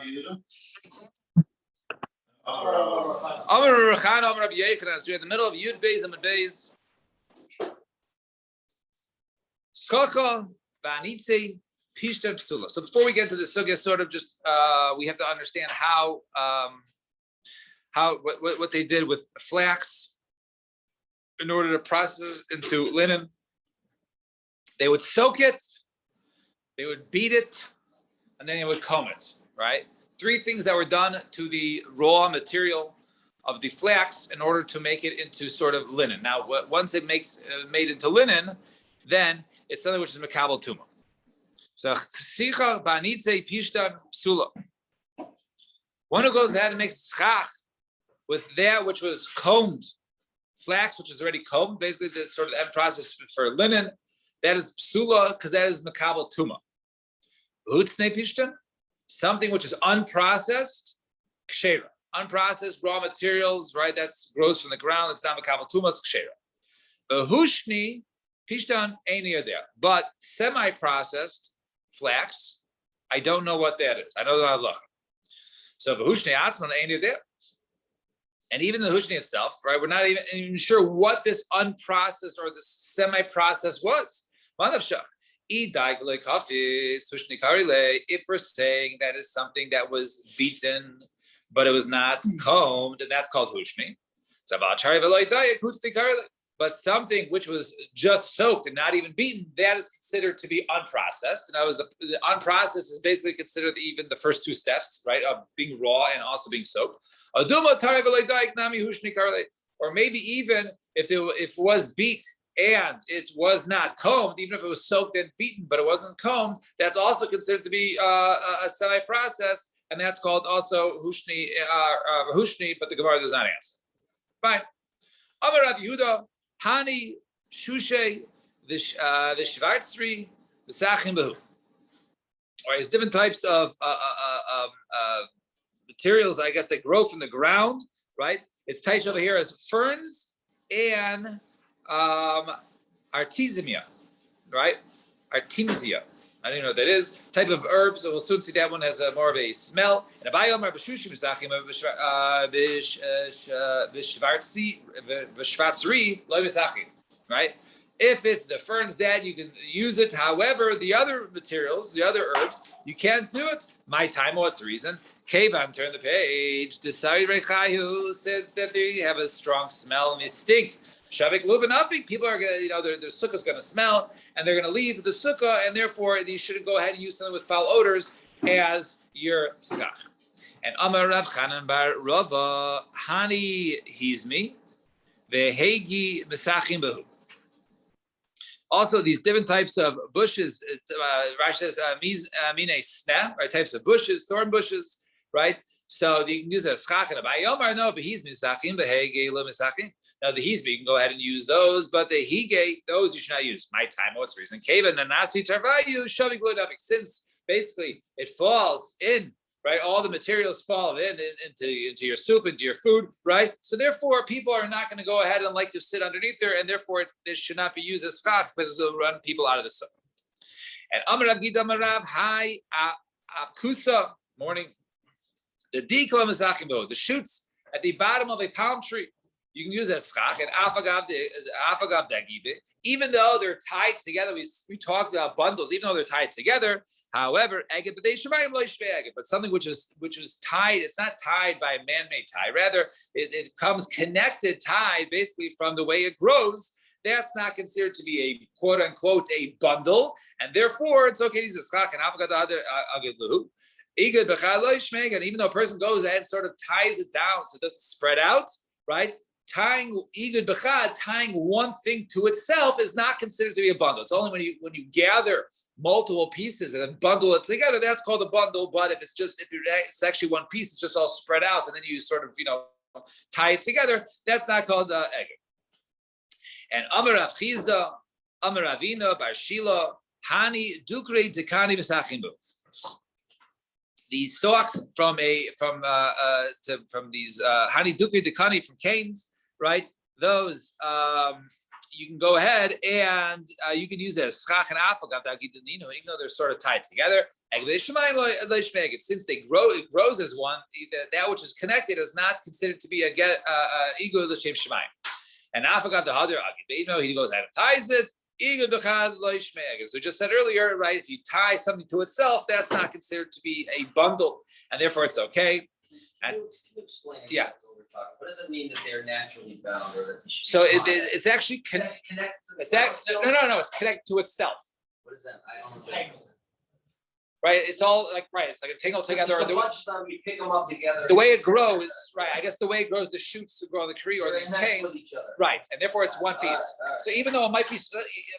Amar Rachan, Amar Rabbi Yechanan. So we're in the middle of Yud Beis and Beis. Skacha v'anitze pishta psula. So before we get to the sugya, sort of just we have to understand how what they did with flax in order to process into linen. They would soak it, they would beat it, and then they would comb it. Right? Three things that were done to the raw material of the flax in order to make it into sort of linen. Now, once it makes made into linen, then it's something which is mekabel tuma. So chsicha b'anitze pishtan psula. One who goes ahead and makes schach with that which was combed, flax which is already combed, basically the sort of end process for linen, that is psula because that is mekabel tuma. Hutzne pishtan, something which is unprocessed, kshera. Unprocessed raw materials, right? That's grows from the ground. It's not mekabel tuma, it's kshera. Hushni pishtan ain't there, but semi-processed flax, I don't know what that is. I know that halacha. So v'hushni atzman ain't there, and even the hushni itself, right? We're not even sure what this unprocessed or this semi-processed was. If we're saying that is something that was beaten, but it was not combed, and that's called hushni. But something which was just soaked and not even beaten, that is considered to be unprocessed. And the unprocessed is basically considered even the first two steps, right, of being raw and also being soaked. Or maybe even if it was beat and it was not combed, even if it was soaked and beaten, but it wasn't combed, that's also considered to be a semi-process, and that's called also hushni, but the Gemara does not answer. Fine. Amar Rav Yehuda, Hani Shushay the Shvartzri the Sachim Behu. All right, there's different types of materials, I guess, that grow from the ground, right? It's typed over here as ferns and artemisia, right? Artemisia. I don't even know what that is. Type of herbs. So we'll soon see that one has more of a smell. And abayom arbashushim misachim v'shvatzri lo misachim. Right? If it's the ferns, that you can use it. However, the other materials, the other herbs, you can't do it. My time. What's the reason? Kevan, turn the page. Desari rechayu, since that they have a strong smell and they stink. Shavik luvanafik, people are gonna, their sukkah is gonna smell, and they're gonna leave the sukkah, and therefore you shouldn't go ahead and use something with foul odors as your schach. And Amar Rav Chanan bar Rava Hani Hizmi vehegi mesachim behu. Also, these different types of bushes, Rashi says mine sneh, right? Types of bushes, thorn bushes, right? So you can use a schach and a bayomar, no, but he's misachim, the hege lo misachim. Now the hizbi, you can go ahead and use those, but the hige, those you should not use. My time, what's the reason? Kavan the nasi tarvayu shavik lo, since basically it falls in, right? All the materials fall into your soup, into your food, right? So therefore, people are not going to go ahead and like to sit underneath there, and therefore it should not be used as schach because it'll run people out of the sukkah. And Amarav Gidam Amarav Hai Apkusa, morning. The dikla misachim, the shoots at the bottom of a palm tree, you can use as schach and afagav dagide. Even though they're tied together, we talked about bundles. Even though they're tied together, however, but something which is tied, it's not tied by a man-made tie. Rather, it comes connected, tied basically from the way it grows. That's not considered to be a quote unquote a bundle, and therefore it's okay to use a schach and afagav dagide. And even though a person goes ahead and sort of ties it down so it doesn't spread out, right? Tying one thing to itself is not considered to be a bundle. It's only when you gather multiple pieces and then bundle it together, that's called a bundle. But if it's actually one piece, it's just all spread out, and then you sort of tie it together, that's not called egg. And Amar Rav Chizda, Amar Ravina, Bar Shila, Hani Dukre Dekani Misachimbu. These stalks from these Hani Dukri Dekani from canes, right? Those you can go ahead and you can use it as schach and afagav, even though they're sort of tied together. Since they grow, it grows as one. That which is connected is not considered to be a ego l'shem shemayim. And afagav the hadar agid, he goes ahead and ties it. So just said earlier, right? If you tie something to itself, that's not considered to be a bundle, and therefore it's okay. Can you explain yeah. what we're talking? What does it mean that they're naturally bound, or that so it's actually connected. It's no. It's connected to itself. What is that? I don't know. Right, it's all like it's like a tangle together. So much time we pick them up together. The way it grows, right? I guess the way it grows, the shoots to grow on the tree or these canes, right? And therefore, it's one piece. So even though it might be,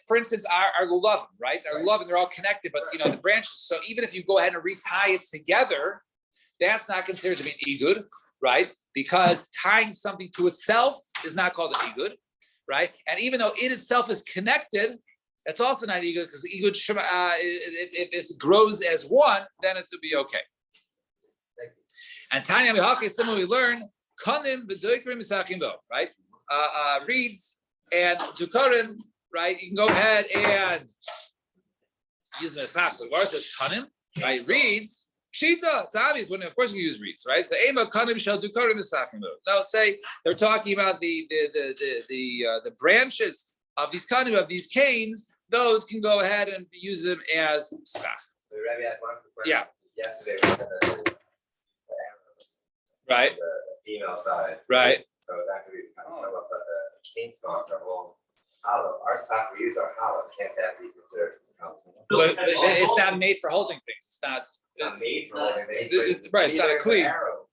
for instance, our lulavim, right? Our lulavim, they're all connected, but the branches. So even if you go ahead and retie it together, that's not considered to be an igud, right? Because tying something to itself is not called an igud, right? And even though it itself is connected, that's also not igud, because igud, if it grows as one, then it would be okay. And Tanya Mihaki, similarly, we learn kanim v'doikrim misachim, right? Reeds and dukarim, right? You can go ahead and use an asach. So the Gemara says kanim, right? Reeds, pshita. It's obvious when, of course, you use reeds, right? So ema kanim shel dukarim misachim. Now, say they're talking about the branches of these kanim, of these canes. Those can go ahead and use them as schach. So Rabbi had one question. Yeah. Yesterday we had the arrows. Right. The female side. Right. So that could be kind of somewhat, but the cane stalks are all hollow. Our stock we use are hollow. Can't that be considered? But it's not made for holding things. It's not made for holding things. Right. It's not a cleave. Arrow.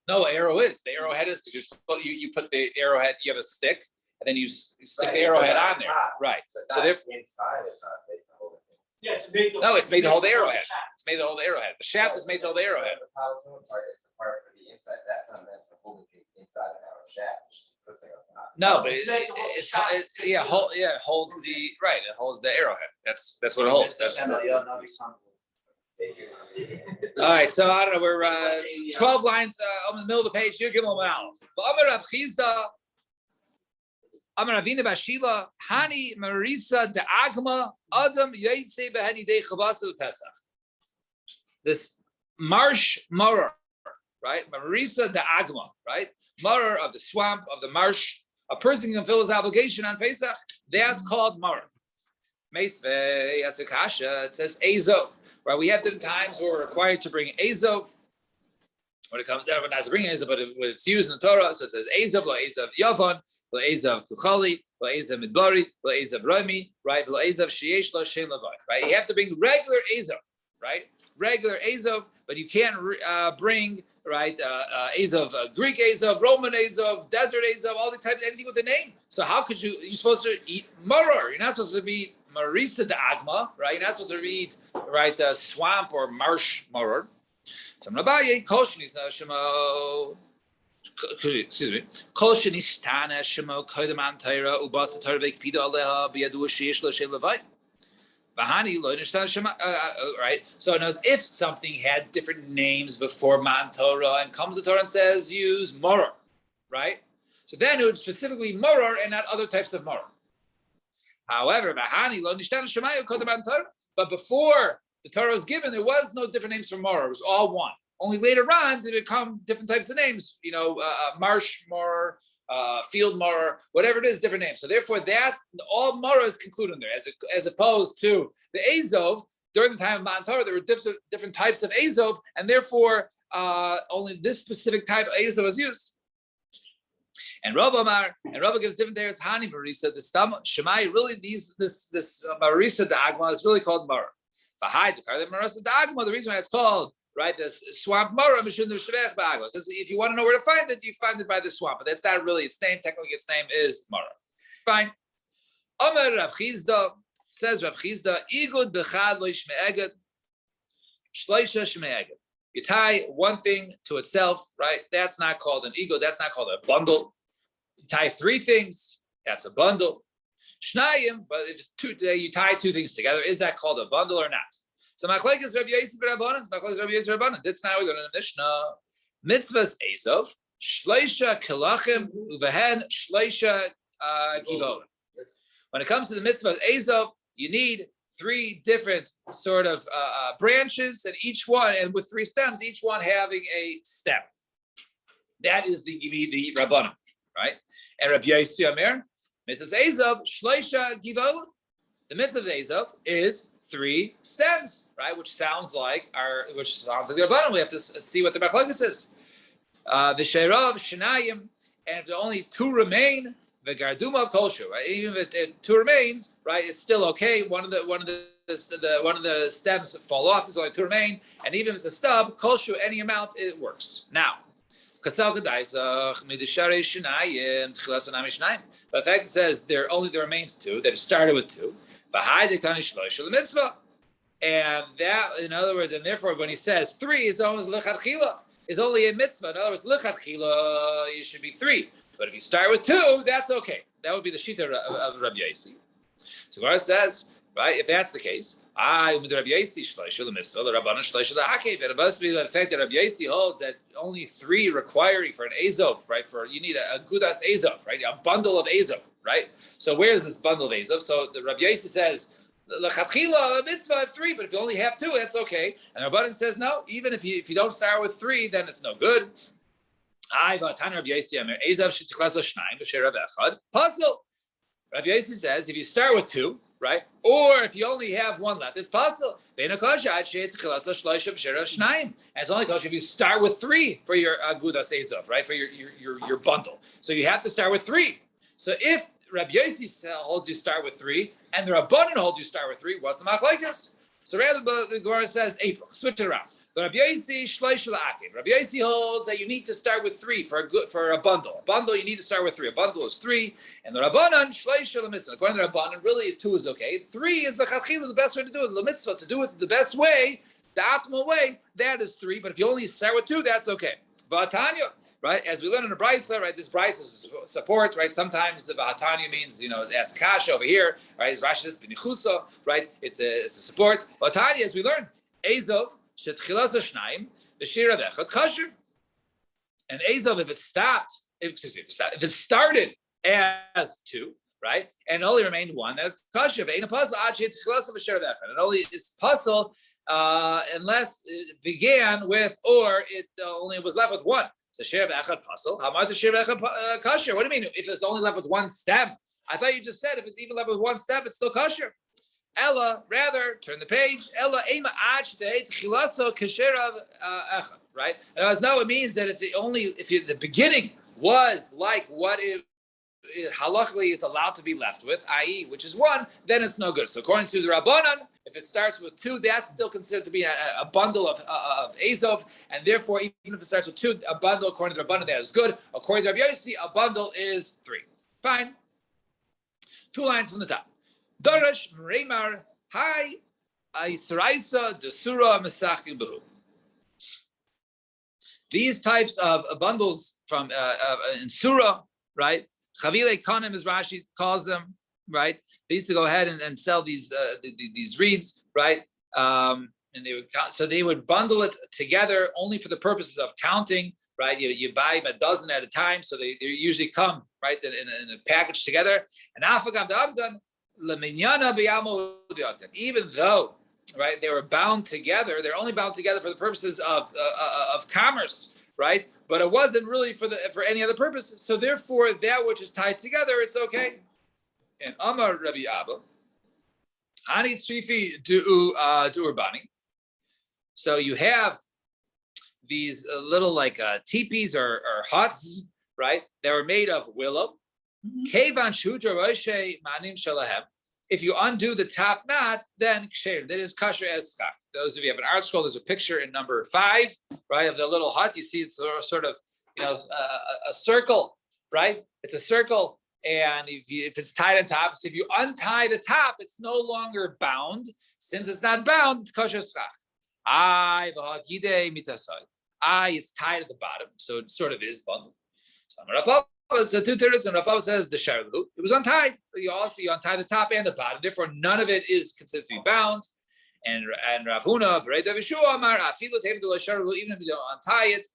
No, arrow is. The arrowhead is because you put the arrowhead. You have a stick. And then you stick the arrowhead on there, right? So inside is not made to hold it. Yeah, it's made. No, it's made to hold the arrowhead. It's made to hold the arrowhead. The shaft is made to hold the arrowhead. The polytone part is the part for the inside. That's not meant for holding things inside an arrow shaft. Puts it on top. No, but it holds the right. It holds the arrowhead. That's what it holds. That's all right. So I don't know. We're 12 lines in the middle of the page here. Give them an aleph. Amar Avina Bashila Hani Marisa de Agma Adam Yaitse Behani De Chavasa Pesach. This marsh morer, right? Marisa de Agma, right? Morer of the swamp of the marsh. A person can fill his obligation on Pesach. That's called morer. Meisve Yasukasha. It says Azov. Right? We have different times where we're required to bring Azov. When it comes down, not to bring Azov, but it's used in the Torah. So it says Azov, lo Azov Yavon. Ezav Kuchali, Ezav Midbari, Ezav Rami, right? Ezav Sheyesh La Shem Levai, right? You have to bring regular Ezav, right? Regular Ezav, but you can't bring right Ezav, Greek Ezav, Roman Ezav, desert Ezav, all the types, anything with the name. So how could you? You're supposed to eat maror. You're not supposed to be marisa de agma, right? You're not supposed to eat right swamp or marsh maror. So Nabaye Koshnis Nashimo. Excuse me. Kol shenishtana shemo kodem an Torah ubas Torah vekpida aleha biyadu sheyesh lo shem levai. V'hani lo nishtana shema. Right. So it knows if something had different names before Man Torah and comes to Torah and says use moror, right? So then it would specifically moror and not other types of moror. However, v'hani lo nishtana shema kodem an Torah. But before the Torah was given, there was no different names for moror. It was all one. Only later on did it come different types of names, marsh morer, field morer, whatever it is, different names. So therefore, that all morer is concluded in there, as opposed to the Azov. During the time of Matan Torah, there were different types of Azov, and therefore only this specific type of Azov was used. And Rav gives different theories. Hani Marisa, the stam Shemai, really this Marisa the Agma is really called morer. The reason why it's called right, the swamp mora, because if you want to know where to find it, you find it by the swamp. But that's not really its name. Technically, its name is mora. Fine. Omer Rav Chizda says Rav Chizda, igud b'chad lo yishme eged, shleisha shme eged. You tie one thing to itself, right? That's not called an igud. That's not called a bundle. You tie three things. That's a bundle. Shnayim, but if it's you tie two things together. Is that called a bundle or not? So machlekes Rabbi Yosef Rabbanan, machlekes Rabbi Yosef Rabbanan. That's now we go to the Mishnah. Mitzvahs Azov, shleisha kilachim uvehen shleisha kivol. When it comes to the mitzvah of Azov, you need 3 different sort of branches, and each one, and with 3 stems, each one having a stem. That is the Rabbanim, right? And Rabbi Yossi Omer, Mitzvah Azov, Shleisha Givolim. The mitzvah of Azov is 3 stems, right? Which sounds like the Rabbanim. We have to see what the Machlokes is. V'sheirav Shenayim, and if there are only 2 remain, the Garduma of Kolshu, right? Even if 2 remains, right, it's still okay. One of the stems fall off. There's only 2 remain, and even if it's a stub, Kolshu, any amount, it works. Now, but the fact it says there remains 2, that it started with 2. And that, in other words, and therefore when he says 3 is always lechatchila, is only a mitzvah. In other words, lechatchila, it should be 3. But if you start with 2, that's okay. That would be the shita of Rabbi Yossi. So Gemara says, right, if that's the case, and it must be the fact that Rabbi Yossi holds that only 3 requiring for an Azov, right? You need a gudas Azov, right? A bundle of Azov, right? So where's this bundle of Azov? So the Rabbi Yossi says, l'chatchila, a mitzvah of 3, but if you only have 2, that's okay. And Rabbanan says, no, even if you don't start with 3, then it's no good. Rabbi Yossi says, if you start with 2, right, or if you only have 1 left, it's possible. And it's only kosher if you start with 3 for your agudas Azov, right, for your bundle. So you have to start with 3. So if Rabbi Yossi holds you start with 3, and the Rabbanan holds you start with 3, what's the machlokes? So rather, the Gemara says April. Switch it around. The Rabbi Yossi shleish la'akev. Rabbi Yossi holds that you need to start with 3 for a bundle. A bundle you need to start with 3. A bundle is 3, and the Rabbanan shleish la'mitzvah. According to the Rabbanan, really 2 is okay. 3 is the chachila, the best way to do it. The mitzvah, to do it the best way, the optimal way, that is 3. But if you only start with 2, that's okay. V'atanya, right? As we learn in the Brisa, right? This Brisa is support, right? Sometimes the V'atanya means, as kasha over here, right? As Rashi says, b'nichusa, right? It's a support. V'atanya, as we learn, Azov. And Azov, if it started as 2, right, and only remained 1, that's kosher. And it only is puzzle unless it began with, or it only was left with 1. So shir v'echad puzzle. How much is shir v'echad kosher? What do you mean if it's only left with 1 stem? I thought you just said if it's even left with 1 stem, it's still kosher. Ella, rather, turn the page. Ella, ema chilaso kasherav echad. Right? And as no, it means that if the beginning was like what it halachically is allowed to be left with, i.e., which is 1, then it's no good. So according to the Rabbanan, if it starts with 2, that's still considered to be a bundle of Azov, and therefore, even if it starts with 2, a bundle according to the Rabbanan that is good. According to Rabbi Yossi, a bundle is 3. Fine. 2 lines from the top. Darash Mreimar Hai Aisraisa Desura Mesachim Behu. These types of bundles from in Surah, right? Chavile Kanim, as Rashi calls them, right? They used to go ahead and sell these reeds, right? And they would bundle it together only for the purposes of counting, right? You buy them a dozen at a time, so they usually come right in a package together. And Afagam Da'abdan. Even though, right, they were bound together, they're only bound together for the purposes of commerce, right? But it wasn't really for any other purpose. So therefore, that which is tied together, it's okay. And Amar Rabbi Abba, Hani Tzrifi Du'urbani. So you have these little like teepees or huts, right? That were made of willow. If you undo the top knot, then ksher, that is kasher as skaf. Those of you who have an art scroll, there's a picture in number 5, right, of the little hut. You see it's sort of, a circle, right? It's a circle, and if it's tied on top, so if you untie the top, it's no longer bound. Since it's not bound, it's kasher skaf. It's tied at the bottom, so it sort of is bundled. So 2 terrorists, and Rav says the sharlu. It was untied. You untie the top and the bottom. Therefore, none of it is considered to be bound. And Rav Huna, even if you don't untie it,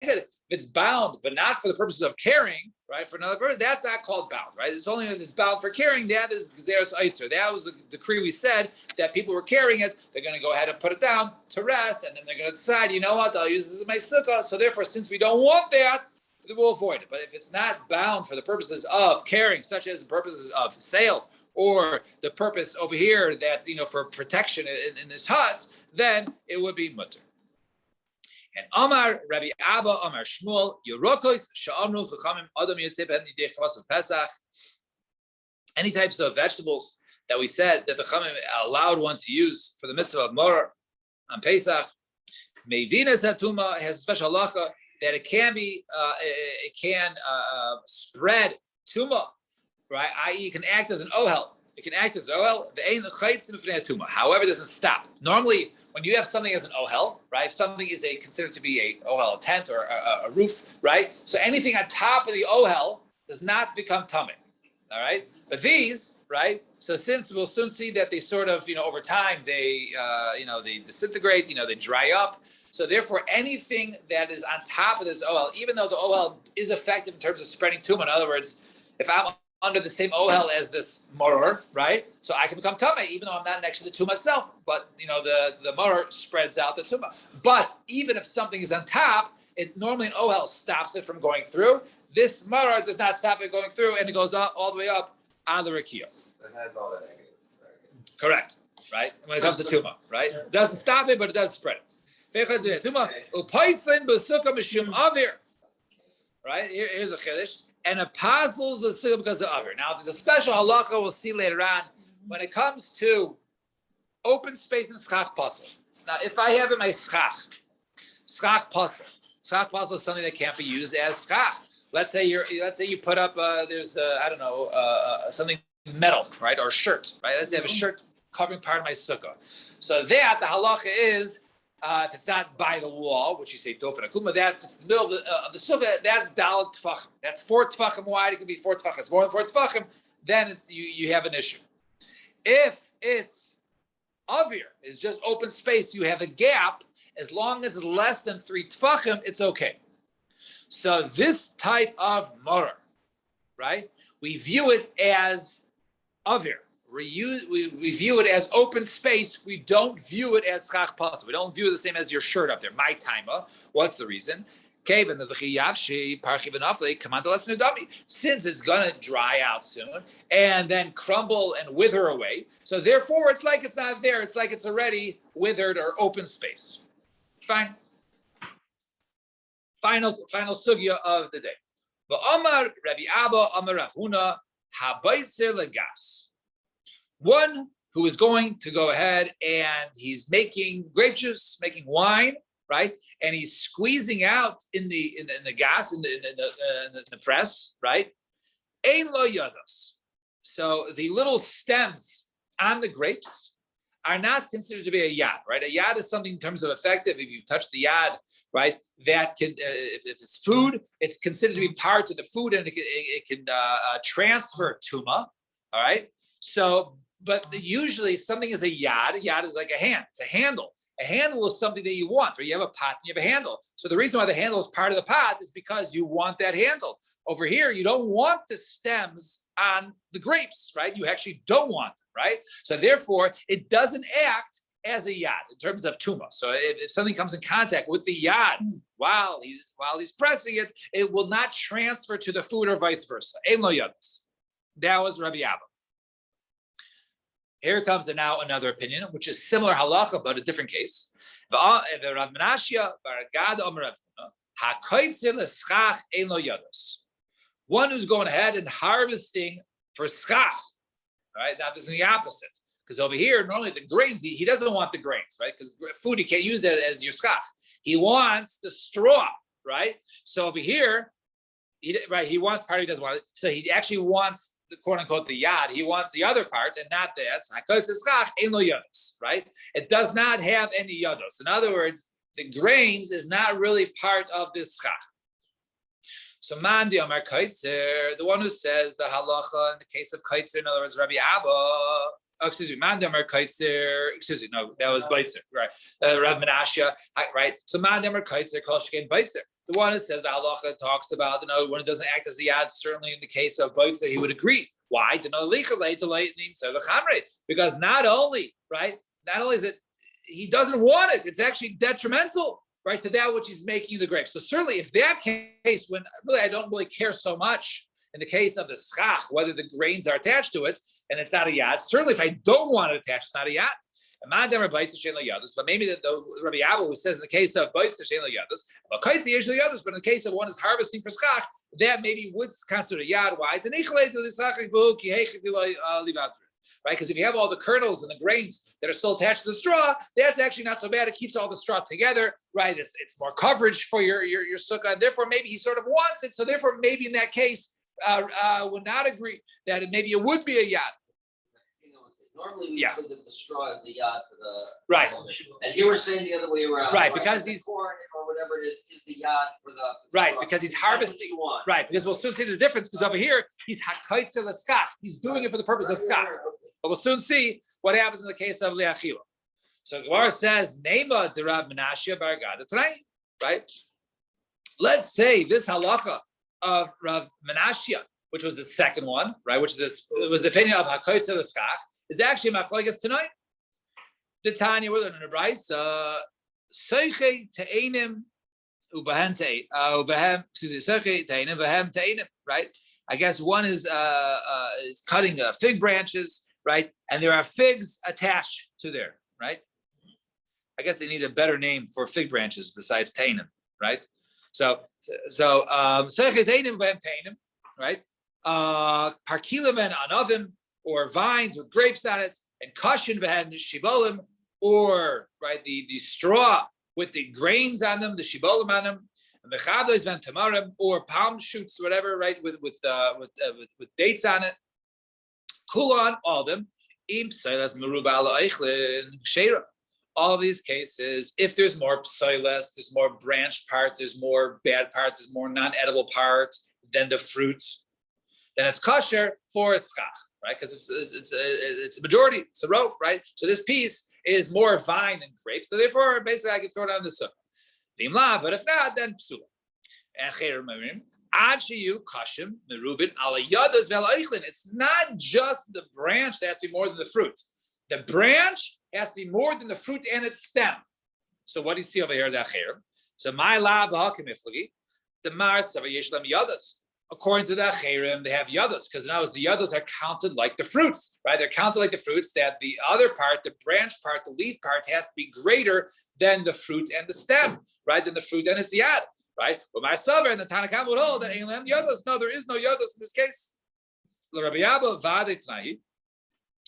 If it's bound, but not for the purposes of carrying, right? For another person, that's not called bound, right? It's only if it's bound for carrying, that is Gzeres Eitzer. That was the decree we said that people were carrying it, they're going to go ahead and put it down to rest, and then they're going to decide, you know what, I'll use this as my sukkah. So therefore, since we don't want that, we'll avoid it. But if it's not bound for the purposes of carrying, such as the purposes of sale, or the purpose over here that, for protection in this hut, then it would be mutter. And Omar, Rabbi Abba, Omar Shmuel, Yerokos, Sha'amru, Chachamim, Adam Yotzei Ben Yidei Chavas of Pesach. Any types of vegetables that we said that the Chachamim allowed one to use for the mitzvah of Morar on Pesach. Mevina Zatuma has a special halacha that it can spread tuma, right? I.e., it can act as an ohel. It can act as an ohel. However, it doesn't stop. Normally, when you have something as an ohel, right? If something is considered to be a ohel, a tent or a roof, right? So anything on top of the ohel does not become tummy, all right? But these, right? So since we'll soon see that they sort of, over time, they disintegrate, they dry up. So therefore, anything that is on top of this ohel, even though the ohel is effective in terms of spreading tumah, in other words, if I'm under the same ohel as this moror, right? So I can become tumah, even though I'm not next to the tumah itself. But the moror spreads out the tumah. But even if something is on top, it normally an ohel stops it from going through. This moror does not stop it going through, and it goes all the way up on the rakia. It has all the negatives. Right? Correct, right? When it comes to tumah, right? It doesn't stop it, but it does spread it. Right? Here's a chiddush. And it puzzles the sukkah because of aver. Now, there's a special halacha we'll see later on when it comes to open space and schach puzzle. Now, if I have in my schach puzzle is something that can't be used as schach. Let's say you put up something metal, right, or shirt, right? Let's say I have a shirt covering part of my sukkah. So that the halacha is. If it's not by the wall, which you say dofen akuma, that if it's in the middle of the sukkah, that's daled tefachim. That's 4 tefachim wide. It can be 4 tefachim. It's more than 4 tefachim. Then it's you have an issue. If it's avir, it's just open space. You have a gap. As long as it's less than 3 tefachim, it's okay. So this type of morar, right? We view it as avir. We view it as open space. We don't view it as schach pasuk. We don't view it the same as your shirt up there. My timer. What's the reason? Since it's gonna dry out soon and then crumble and wither away, so therefore it's like it's not there. It's like it's already withered or open space. Fine. Final sugya of the day. But Amar Rabbi Abba Amar Rav Huna habaytzer legas. One who is going to go ahead and he's making grape juice, making wine, right? And he's squeezing out in the gas in the press, right? Ein lo yados. So the little stems on the grapes are not considered to be a yad, right? A yad is something in terms of effective. If you touch the yad, right, that can, if it's food, it's considered to be part of the food, and it can transfer tuma, all right? So. But usually something is a yad. A yad is like a hand. It's a handle. A handle is something that you want, or you have a pot and you have a handle. So the reason why the handle is part of the pot is because you want that handle. Over here, you don't want the stems on the grapes, right? You actually don't want them, right? So therefore, it doesn't act as a yad in terms of tuma. So if something comes in contact with the yad while he's pressing it, it will not transfer to the food or vice versa. Ein lo yados. That was Rabbi Abba. Here comes now another opinion, which is similar halacha, but a different case. One who's going ahead and harvesting for schach. Right? Now this is the opposite. Because over here, normally the grains, he doesn't want the grains, right? Because food, he can't use that as your schach. He wants the straw, right? So over here, he wants part, he doesn't want it. So he actually wants quote unquote the yad, he wants the other part and not that. Right? It does not have any yados. In other words, the grains is not really part of this schach. So Mandi Amar Kaitzer, the one who says the halacha in the case of Kaitzer, in other words, Rabbi Abba, excuse me, Mandamer Kaitzer, excuse me, no, that was Beitzer, right? Rav Menashe, right? So Mandamer Kaitzer, Kol Shkein Beitzer. The one that says the halacha talks about, when it doesn't act as a yad, certainly in the case of Beitzer, he would agree. Why? Because not only is it, he doesn't want it, it's actually detrimental, right, to that which he's making the grapes. So certainly if that case, when really I don't really care so much in the case of the schach, whether the grains are attached to it, and it's not a yad, certainly if I don't want it attached, it's not a yad. But maybe the Rabbi Abba who says in the case of but in the case of one is harvesting for schach, that maybe would constitute a yad. Why? Right? Because if you have all the kernels and the grains that are still attached to the straw, that's actually not so bad. It keeps all the straw together, right? It's more coverage for your sukkah, and therefore maybe he sort of wants it. So therefore, maybe in that case, would not agree that maybe it would be a yad. Normally we Yeah. say that the straw is the yad for the Right. And here we're saying the other way around. Right, because the he's corn or whatever it is the yad for the right, straw. because he's That's what harvesting. you want. Right, because we'll soon see the difference. Because over here he's hakaitzer l'skach. He's doing it for the purpose of skach. But we'll soon see what happens in the case of le'achila. So Gemara says, "Nema de Rav Menashe bar Gada tonight." Right? Let's say this halacha of Rav Menashe, which was the second one, right? Which is this, it was the opinion of hakaitzer l'skach, is actually machlokes tonight. The Tanya, we're learning the brayso. Seiche te'enim ubahem te'enim, seiche te'enim ubahem te'enim. Right? I guess one is cutting fig branches, right? And there are figs attached to there, right? I guess they need a better name for fig branches besides te'enim, right? So seiche te'enim ubahem te'enim, right? Parkilim and anavim, or vines with grapes on it, and kashin v'hen shibolim, or right the straw with the grains on them, the shibolim on them, and mechados v'hen tamarim, or palm shoots, whatever, right, with dates on it. Kulan, all of them. Im psailas meruba ala eichlin sheira. All these cases, if there's more psailas, there's more branched part, there's more bad part, there's more non-edible part than the fruits, then it's kosher for schach, right? Because it's a majority, it's a rope, right? So this piece is more vine than grape, so therefore, basically, I can throw it on the sukkah. But if not, then psula. And cheir marim ad sheyu kashim merubin ala yadas vel eichlin. It's not just the branch that has to be more than the fruit. The branch has to be more than the fruit and its stem. So what do you see over here? The cheir. So my lab hakimiflagi the mars of yeshlam yadas. According to the Acherim, they have yados, because now the yados are counted like the fruits, right? They're counted like the fruits, that the other part, the branch part, the leaf part, has to be greater than the fruit and the stem, right? Than the fruit and its yad, right? But my Saber and the Tanakam would hold that Eilam yados. No, there is no yados in this case.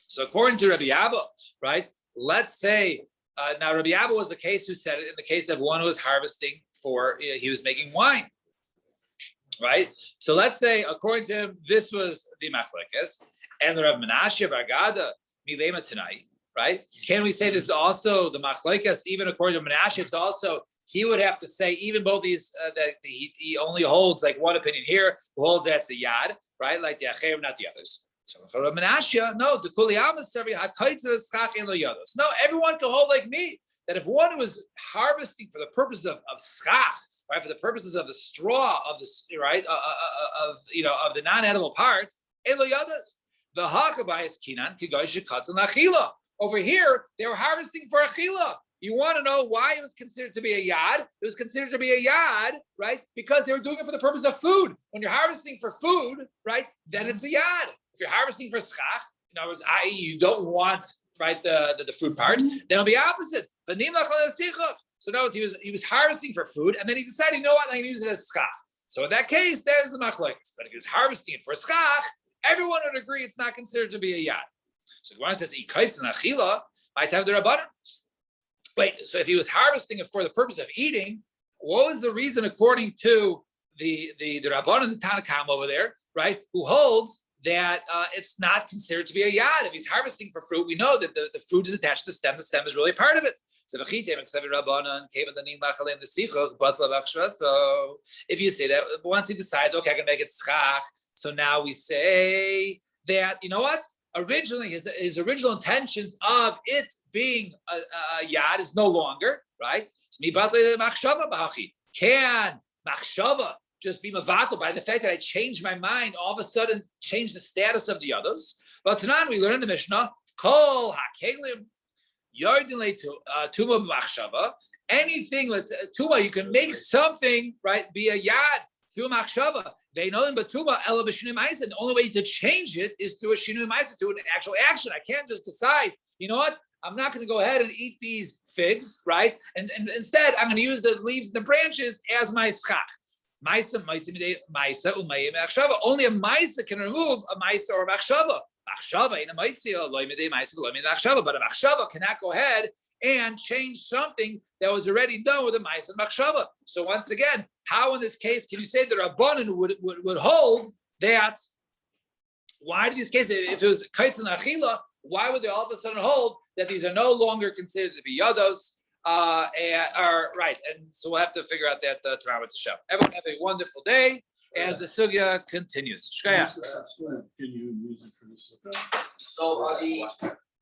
So according to Rabbi Abba, right? Let's say, now Rabbi Abba was the case who said it in the case of one who was harvesting for, he was making wine. Right, so let's say according to him, this was the machlekes, and the Rav Menashe bar Gada milema tonight. Right? Can we say this is also the machlekes? Even according to Menashe, it's also he would have to say even both these that he only holds like one opinion here, who holds that's the yad, right? Like the acherim, not the others. So for Rav Menashe, no, the kuliyamas every hakaitza schach in lo yados. No, everyone can hold like me. That if one was harvesting for the purpose of schach, right, for the purposes of the straw of the right of the non-edible parts, elo yadas the hakabayis kinan kigoy shekatz and achila. Over here, they were harvesting for achila. You want to know why it was considered to be a yad? It was considered to be a yad, right? Because they were doing it for the purpose of food. When you're harvesting for food, right, then it's a yad. If you're harvesting for schach, in other words, i.e., you don't want right the food part, then it'll be opposite. So notice he was harvesting for food, and then he decided, you know what, I'm going to use it as schach. So in that case, there's the machlokes. But if he was harvesting it for schach, everyone would agree it's not considered to be a yad. So Gemara says, "Ikaitz and achila, might have the rabbanon." Wait, so if he was harvesting it for the purpose of eating, what was the reason according to the rabbanon, the Tanakam over there, right, who holds that it's not considered to be a yad? If he's harvesting for fruit, we know that the fruit is attached to the stem is really a part of it. So if you say that, once he decides, okay, I can make it schach, so now we say that, you know what? originally his original intentions of it being a yad is no longer, right? Can machshava just be mavato by the fact that I changed my mind, all of a sudden change the status of the others? But Tanan, we learn in the Mishnah, kol hakelim yardin to tuma machshava. Anything with tuma, you can make something, right, be a yad through machshava. They know in batuma ela b'shinui ma'isa. The only way to change it is through a shinui ma'isa, through an actual action. I can't just decide, you know what? I'm not going to go ahead and eat these figs, right? And instead, I'm going to use the leaves and the branches as my schach. Only a maisa can remove a maisa or a machshava. Machshava in a maisa, but a machshava cannot go ahead and change something that was already done with a maisa and machshava. So once again, how in this case can you say that Rabbanan would hold that? Why did these cases, if it was kaitz and achila, why would they all of a sudden hold that these are no longer considered to be yados? Right, and so we'll have to figure out that tomorrow with the show. Everyone have a wonderful day as the sugya continues. Shkaya. Can you use it for the sukkah? So are the